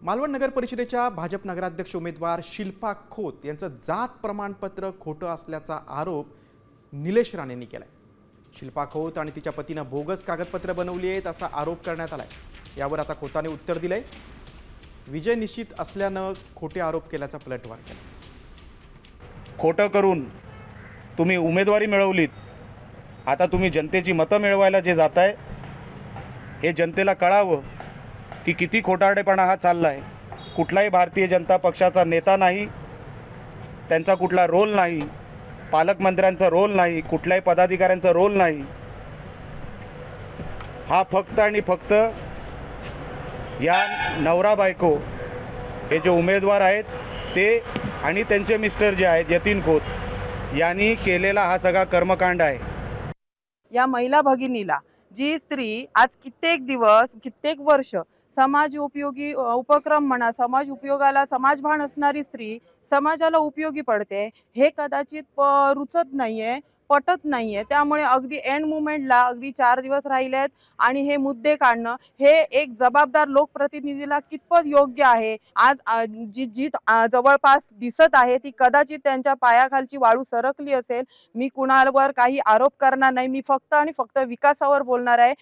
मालवण नगर परिषदेच्या भाजप नगराध्यक्ष उमेदवार शिल्पा खोत यांचं जात प्रमाणपत्र खोटं असल्याचा आरोप निलेश राणेंनी केलाय। शिल्पा खोत आणि तिच्या पतीनं बोगस कागदपत्र बनवली आहेत असा आरोप करण्यात आलाय। यावर आता खोताने उत्तर दिलंय। विजय निश्चित असल्यानं खोटे आरोप केल्याचा पलटवार केला। खोटं करून तुम्ही उमेदवारी मिळवलीत, आता तुम्ही जनतेची मतं मिळवायला जे जाताय हे जनतेला कळावं की किती खोटारडेपणा हा चाललाय। कुठलाही भारतीय जनता पक्षाचा नेता नाही, त्यांचा कुठला रोल नाही, पालकमंत्र्यांचा रोल नाही, कुठल्याही पदाधिकाऱ्यांचा रोल नाही। हा फक्त आणि फक्त या नवरा बायको हे जे उमेदवार आहेत ते आणि त्यांचे मिस्टर जे आहेत यतीन खोत यांनी केलेला हा सगळा कर्मकांड आहे। या महिला भगिनीला जी स्त्री आज कित्येक दिवस कित्येक वर्ष समाज उपयोगी उपक्रम म्हणा, समाज उपयोगाला समाजभान असणारी स्त्री समाजाला उपयोगी पडते हे कदाचित रुचत नाहीये, पटत नाहीये। त्यामुळे अगदी एंड मुमेंटला अगदी 4 दिवस राहिलेत आणि हे मुद्दे काढणं हे एक जबाबदार लोकप्रतिनिधीला कितपत योग्य आहे। आज जी जी जवळपास दिसत आहे ती कदाचित त्यांच्या पायाखालची वाळू सरकली असेल। मी कुणावर काही आरोप करणार नाही, मी फक्त आणि फक्त विकासावर बोलणार आहे।